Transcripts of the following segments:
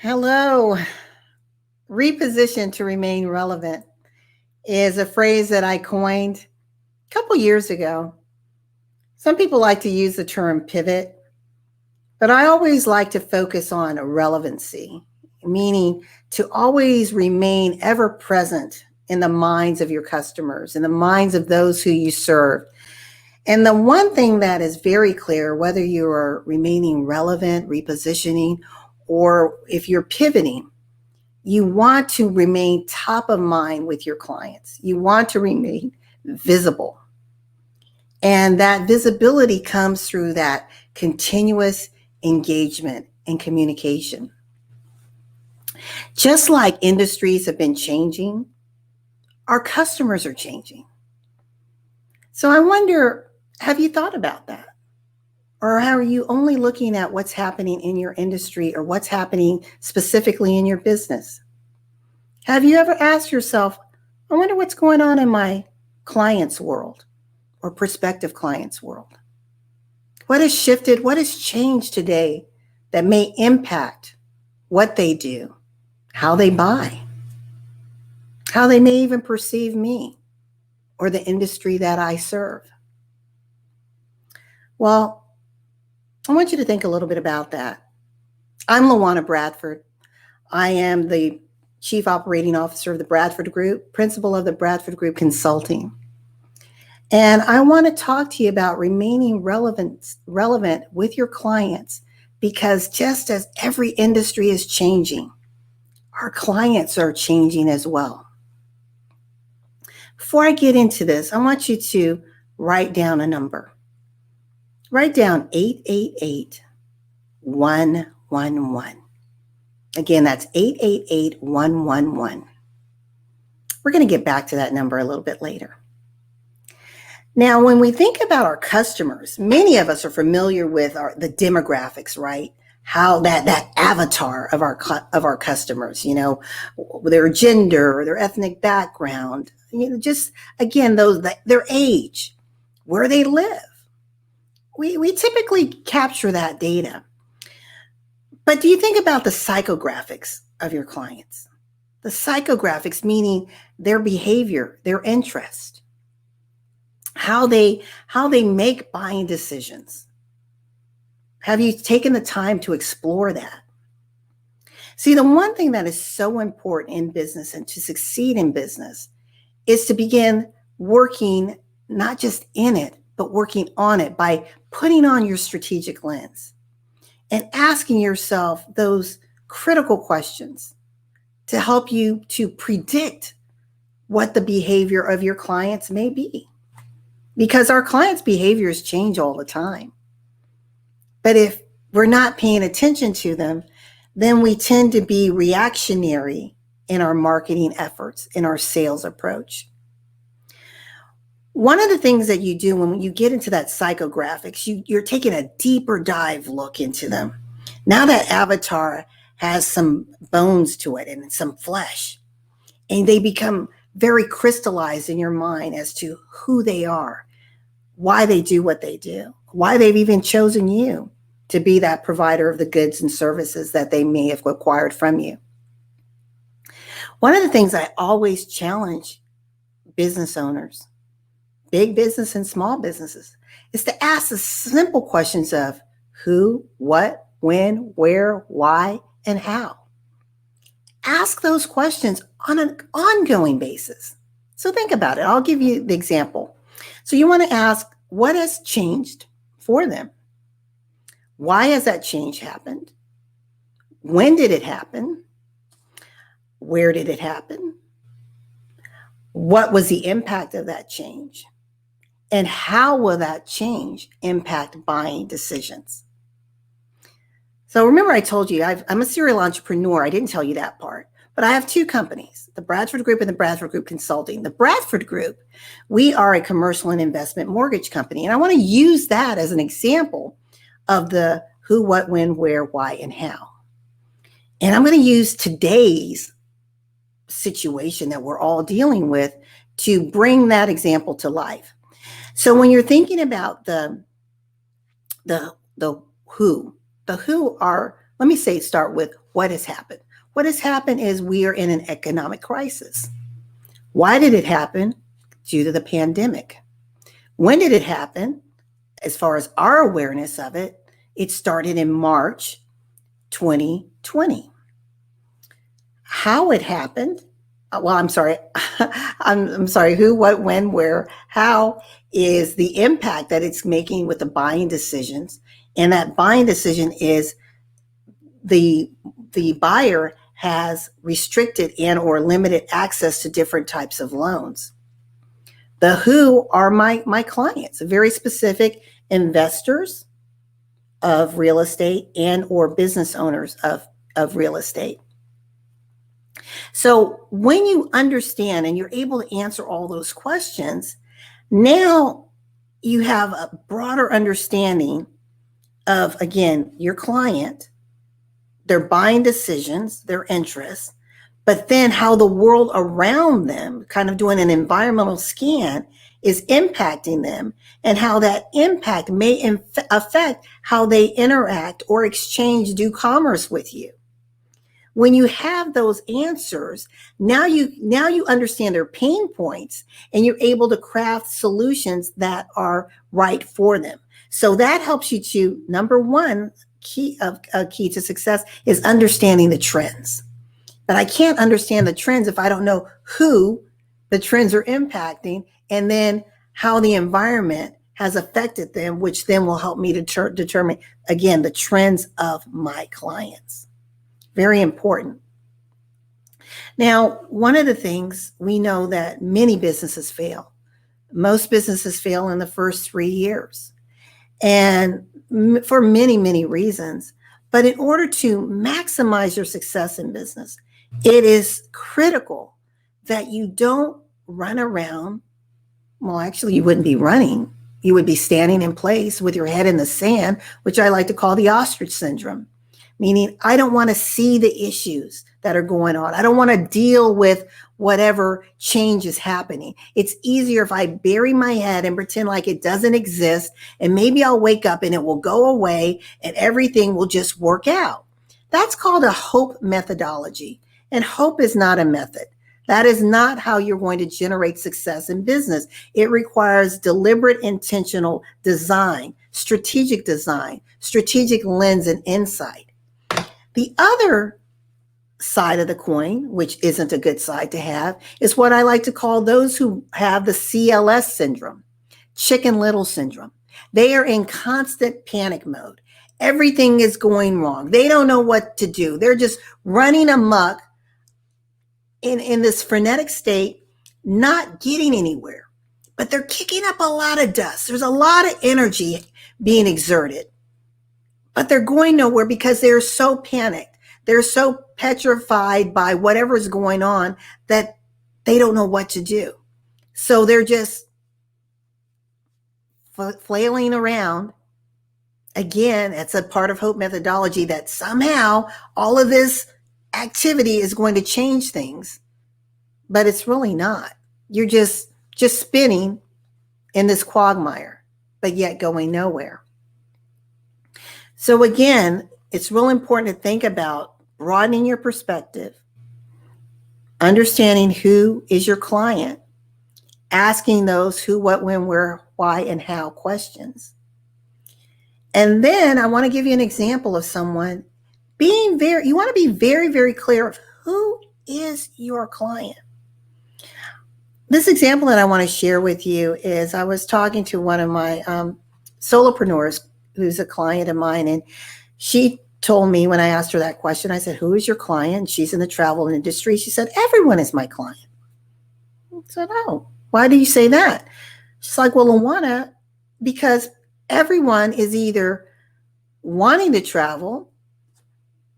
Hello. Reposition to remain relevant is a phrase that I coined a couple years ago. Some people like to use the term pivot, but I always like to focus on relevancy, meaning to always remain ever present in the minds of your customers, in the minds of those who you serve. And the one thing that is very clear, whether you are remaining relevant, repositioning, or if you're pivoting, you want to remain top of mind with your clients. You want to remain visible. And that visibility comes through that continuous engagement and communication. Just like industries have been changing, our customers are changing. So I wonder, have you thought about that? Or are you only looking at what's happening in your industry or what's happening specifically in your business? Have you ever asked yourself, I wonder what's going on in my client's world or prospective client's world? What has shifted? What has changed today that may impact what they do, how they buy, how they may even perceive me or the industry that I serve? Well, I want you to think a little bit about that. I'm LaWanna Bradford. I am the Chief Operating Officer of the Bradford Group, Principal of the Bradford Group Consulting. And I want to talk to you about remaining relevant with your clients, because just as every industry is changing, our clients are changing as well. Before I get into this, I want you to write down a number. Write down 888-111. Again, that's 888-111. We're going to get back to that number a little bit later. Now, when we think about our customers, many of us are familiar with the demographics, right? How that avatar of our customers, their gender, their ethnic background, just again, their age, where they live. We typically capture that data. But do you think about the psychographics of your clients? The psychographics meaning their behavior, their interest, how they make buying decisions. Have you taken the time to explore that? See, the one thing that is so important in business and to succeed in business is to begin working not just in it, but working on it by putting on your strategic lens and asking yourself those critical questions to help you to predict what the behavior of your clients may be. Because our clients' behaviors change all the time. But if we're not paying attention to them, then we tend to be reactionary in our marketing efforts, in our sales approach. One of the things that you do when you get into that psychographics, you're taking a deeper dive look into them. Now that avatar has some bones to it and some flesh, and they become very crystallized in your mind as to who they are, why they do what they do, why they've even chosen you to be that provider of the goods and services that they may have acquired from you. One of the things I always challenge business owners, big business and small businesses, is to ask the simple questions of who, what, when, where, why, and how. Ask those questions on an ongoing basis. So think about it. I'll give you the example. So you want to ask, what has changed for them? Why has that change happened? When did it happen? Where did it happen? What was the impact of that change? And how will that change impact buying decisions? So remember I told you I'm a serial entrepreneur. I didn't tell you that part. But I have two companies, the Bradford Group and the Bradford Group Consulting. The Bradford Group, we are a commercial and investment mortgage company. And I want to use that as an example of the who, what, when, where, why, and how. And I'm going to use today's situation that we're all dealing with to bring that example to life. So when you're thinking about the who are, let me start with what has happened. What has happened is we are in an economic crisis. Why did it happen? Due to the pandemic. When did it happen? As far as our awareness of it, it started in March 2020. How it happened? Well, I'm sorry. I'm sorry. Who, what, when, where, how is the impact that it's making with the buying decisions. And that buying decision is the buyer has restricted and or limited access to different types of loans. The who are my clients, very specific investors of real estate and or business owners of real estate. So when you understand and you're able to answer all those questions, now you have a broader understanding of, again, your client, their buying decisions, their interests, but then how the world around them, kind of doing an environmental scan, is impacting them, and how that impact may affect how they interact or exchange, do commerce with you. When you have those answers, now you understand their pain points, and you're able to craft solutions that are right for them. So that helps you to, number one, key to success is understanding the trends. But I can't understand the trends if I don't know who the trends are impacting, and then how the environment has affected them, which then will help me to determine, again, the trends of my clients. Very important. Now, one of the things we know that many businesses fail. Most businesses fail in the first 3 years, and for many, many reasons. But in order to maximize your success in business, it is critical that you don't run around. Well, actually, you wouldn't be running. You would be standing in place with your head in the sand, which I like to call the Ostrich Syndrome. Meaning, I don't want to see the issues that are going on. I don't want to deal with whatever change is happening. It's easier if I bury my head and pretend like it doesn't exist, and maybe I'll wake up and it will go away and everything will just work out. That's called a hope methodology. And hope is not a method. That is not how you're going to generate success in business. It requires deliberate, intentional design, strategic lens, and insight. The other side of the coin, which isn't a good side to have, is what I like to call those who have the CLS syndrome, Chicken Little syndrome. They are in constant panic mode. Everything is going wrong. They don't know what to do. They're just running amok in this frenetic state, not getting anywhere. But they're kicking up a lot of dust. There's a lot of energy being exerted. But they're going nowhere because they're so panicked. They're so petrified by whatever's going on that they don't know what to do. So they're just flailing around. Again, it's a part of hope methodology that somehow all of this activity is going to change things. But it's really not. You're just spinning in this quagmire, but yet going nowhere. So again, it's real important to think about broadening your perspective, understanding who is your client, asking those who, what, when, where, why, and how questions. And then I want to give you an example of someone you want to be very, very clear of who is your client. This example that I want to share with you is I was talking to one of my solopreneurs who's a client of mine, and she told me when I asked her that question, I said, who is your client? She's in the travel industry. She said, everyone is my client. I said, oh, why do you say that? She's like, well, LaWanna, because everyone is either wanting to travel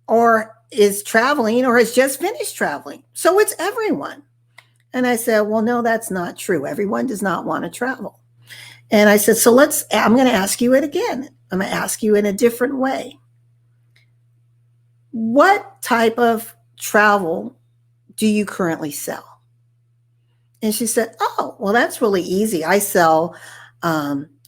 or is traveling or has just finished traveling. So it's everyone. And I said, well, no, that's not true. Everyone does not want to travel. And I said, so I'm going to ask you it again. I'm going to ask you in a different way. What type of travel do you currently sell? And she said, oh, well, that's really easy. I sell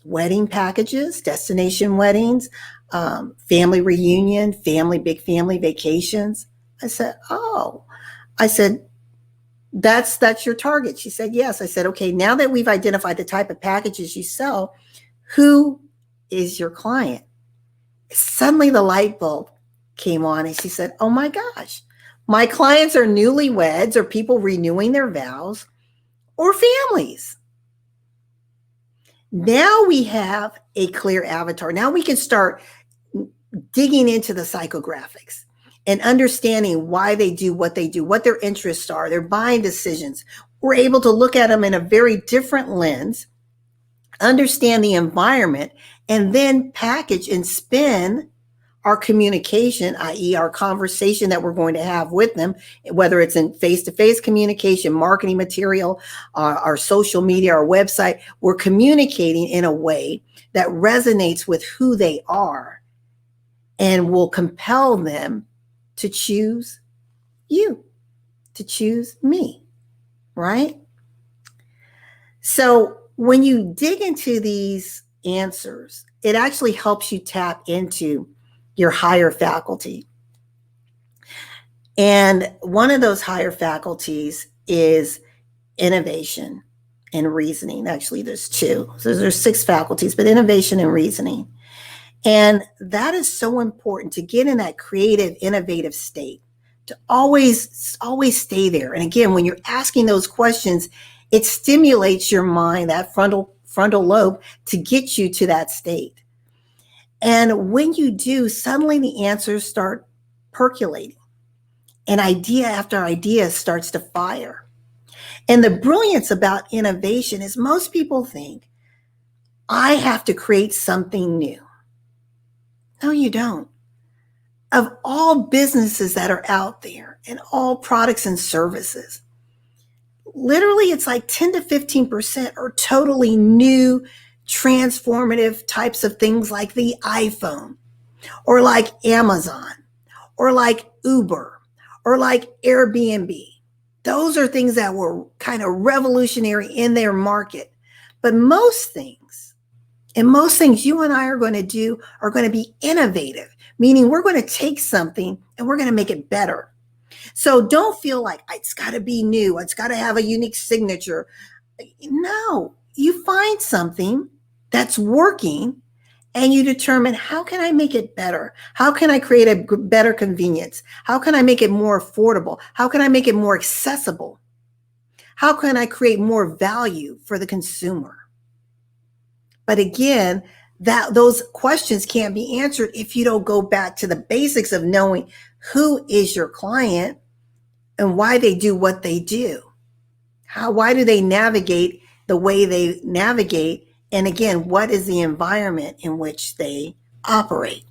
wedding packages, destination weddings. family reunion, big family vacations. I said, oh, I said, that's your target. She said, yes. I said, okay, now that we've identified the type of packages you sell, who is your client? Suddenly the light bulb came on and she said, oh my gosh, my clients are newlyweds or people renewing their vows or families. Now we have a clear avatar. Now we can start digging into the psychographics and understanding why they do, what their interests are, their buying decisions. We're able to look at them in a very different lens, understand the environment, and then package and spin our communication, i.e. our conversation that we're going to have with them, whether it's in face-to-face communication, marketing material, our social media, our website. We're communicating in a way that resonates with who they are and will compel them to choose you, to choose me, right? So when you dig into these answers, it actually helps you tap into your higher faculty. And one of those higher faculties is innovation and reasoning. Actually, there's two. So there's 6 faculties, but innovation and reasoning. And that is so important to get in that creative, innovative state, to always stay there. And again, when you're asking those questions, it stimulates your mind, that frontal lobe, to get you to that state. And when you do, suddenly the answers start percolating and idea after idea starts to fire. And the brilliance about innovation is most people think, I have to create something new. No, you don't. Of all businesses that are out there and all products and services, literally it's like 10 to 15% are totally new, transformative types of things like the iPhone or like Amazon or like Uber or like Airbnb. Those are things that were kind of revolutionary in their market. But most things you and I are going to do are going to be innovative, meaning we're going to take something and we're going to make it better. So don't feel like it's got to be new. It's got to have a unique signature. No, you find something that's working and you determine, how can I make it better? How can I create a better convenience? How can I make it more affordable? How can I make it more accessible? How can I create more value for the consumer? But again, those questions can't be answered if you don't go back to the basics of knowing who is your client and why they do what they do. Why do they navigate the way they navigate? And again, what is the environment in which they operate?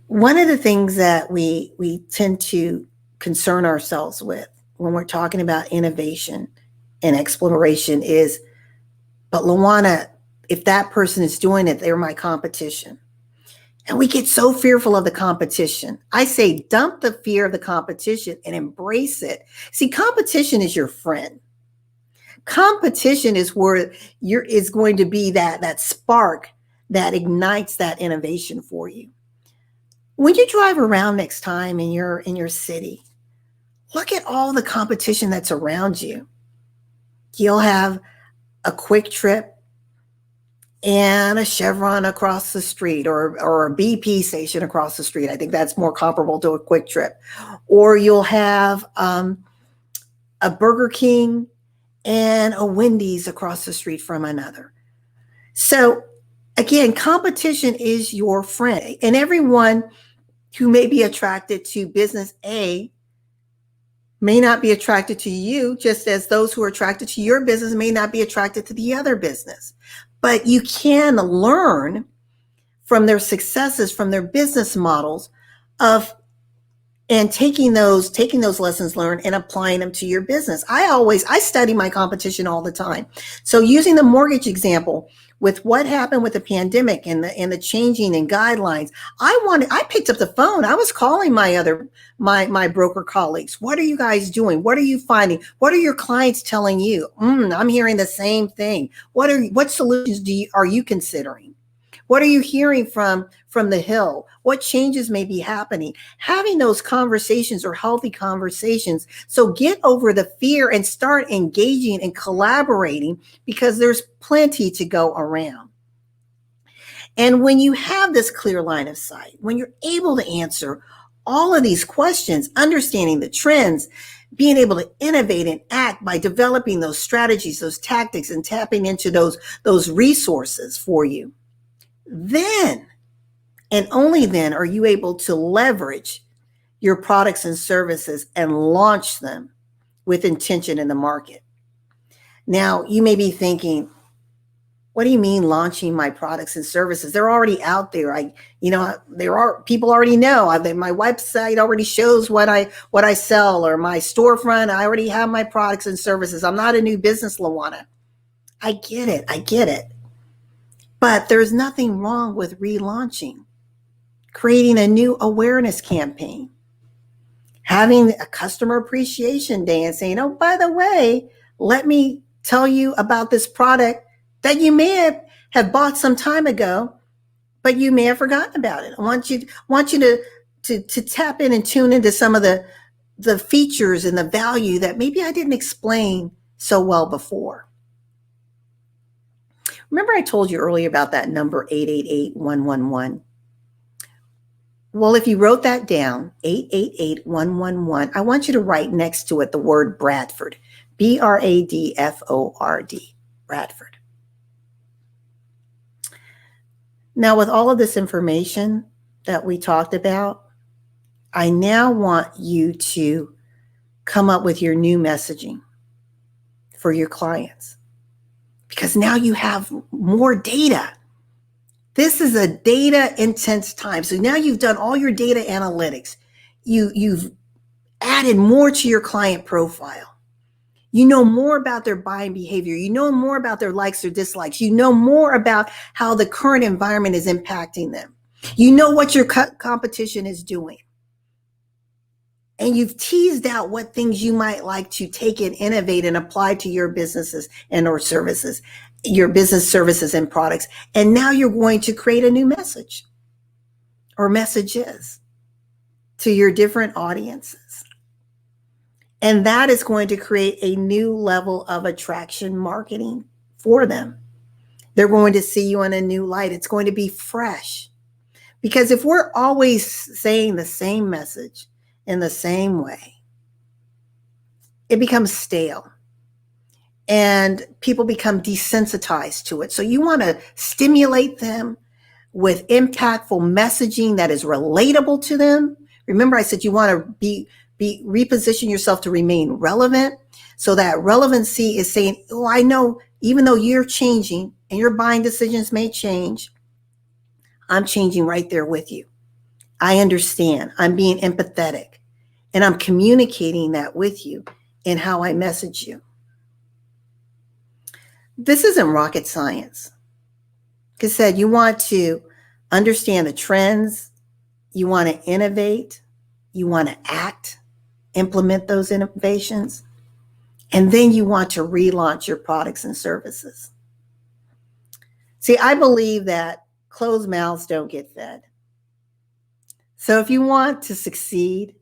One of the things that we tend to concern ourselves with when we're talking about innovation and exploration is, but LaWanna, if that person is doing it, they're my competition. And we get so fearful of the competition. I say, dump the fear of the competition and embrace it. See, competition is your friend. Competition is where is going to be that spark that ignites that innovation for you. When you drive around next time in your city, look at all the competition that's around you. You'll have a Quick Trip and a Chevron across the street, or a BP station across the street. I think that's more comparable to a Quick Trip. Or you'll have a Burger King and a Wendy's across the street from another. So again, competition is your friend. And everyone who may be attracted to business A may not be attracted to you, just as those who are attracted to your business may not be attracted to the other business. But you can learn from their successes, from their business models, of and taking those lessons learned and applying them to your business. I study my competition all the time. So using the mortgage example, with what happened with the pandemic and the changing in guidelines, I picked up the phone. I was calling my broker colleagues. What are you guys doing? What are you finding? What are your clients telling you? I'm hearing the same thing. What solutions are you considering? What are you hearing from the Hill? What changes may be happening? Having those conversations are healthy conversations. So get over the fear and start engaging and collaborating, because there's plenty to go around. And when you have this clear line of sight, when you're able to answer all of these questions, understanding the trends, being able to innovate and act by developing those strategies, those tactics, and tapping into those resources for you, then and only then are you able to leverage your products and services and launch them with intention in the market. Now, you may be thinking, what do you mean launching my products and services? They're already out there. People already know. My website already shows what I sell, or my storefront. I already have my products and services. I'm not a new business, LaWanna. I get it. But there's nothing wrong with relaunching, creating a new awareness campaign, having a customer appreciation day and saying, oh, by the way, let me tell you about this product that you may have bought some time ago, but you may have forgotten about it. I want you to tap in and tune into some of the features and the value that maybe I didn't explain so well before. Remember I told you earlier about that number 888-111? Well, if you wrote that down, 888-111, I want you to write next to it the word Bradford, Bradford, Bradford. Now, with all of this information that we talked about, I now want you to come up with your new messaging for your clients, because now you have more data. This is a data intense time. So now you've done all your data analytics. You've added more to your client profile. You know more about their buying behavior. You know more about their likes or dislikes. You know more about how the current environment is impacting them. You know what your competition is doing. And you've teased out what things you might like to take and innovate and apply to your businesses and or services, your business services and products. And now you're going to create a new message or messages to your different audiences. And that is going to create a new level of attraction marketing for them. They're going to see you in a new light. It's going to be fresh. Because if we're always saying the same message in the same way, it becomes stale and people become desensitized to it. So you want to stimulate them with impactful messaging that is relatable to them. Remember, I said you want to reposition yourself to remain relevant. So that relevancy is saying, oh, I know, even though you're changing and your buying decisions may change, I'm changing right there with you. I understand. I'm being empathetic, and I'm communicating that with you in how I message you. This isn't rocket science. Like I said, you want to understand the trends. You want to innovate. You want to act, implement those innovations, and then you want to relaunch your products and services. See, I believe that closed mouths don't get fed. So if you want to succeed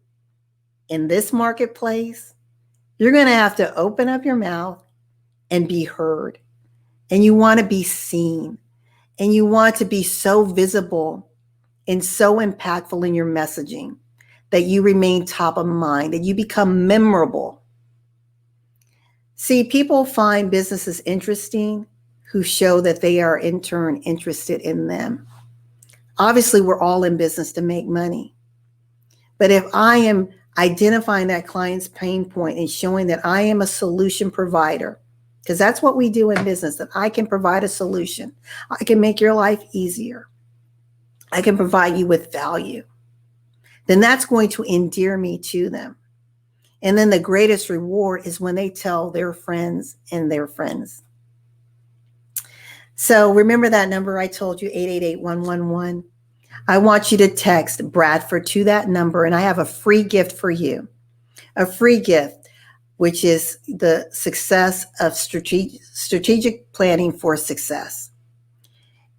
in this marketplace, you're going to have to open up your mouth and be heard. And you want to be seen. And you want to be so visible and so impactful in your messaging that you remain top of mind, that you become memorable. See, people find businesses interesting who show that they are in turn interested in them. Obviously, we're all in business to make money. But if I am identifying that client's pain point and showing that I am a solution provider, because that's what we do in business, that I can provide a solution. I can make your life easier. I can provide you with value. then that's going to endear me to them. And then the greatest reward is when they tell their friends and their friends. So remember that number I told you, 888-111. I want you to text Bradford to that number, and I have a free gift for you. A free gift, which is the success of strategic planning for success.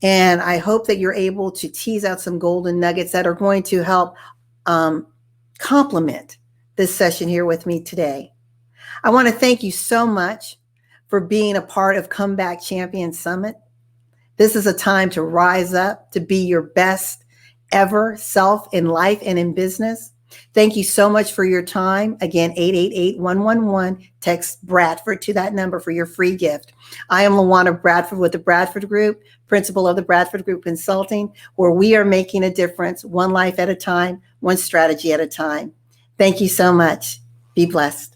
And I hope that you're able to tease out some golden nuggets that are going to help complement this session here with me today. I want to thank you so much for being a part of Comeback Champion Summit. This is a time to rise up, to be your best ever self in life and in business. Thank you so much for your time. Again, 888-111. Text Bradford to that number for your free gift. I am LaWanna Bradford with the Bradford Group, principal of the Bradford Group Consulting, where we are making a difference one life at a time, one strategy at a time. Thank you so much. Be blessed.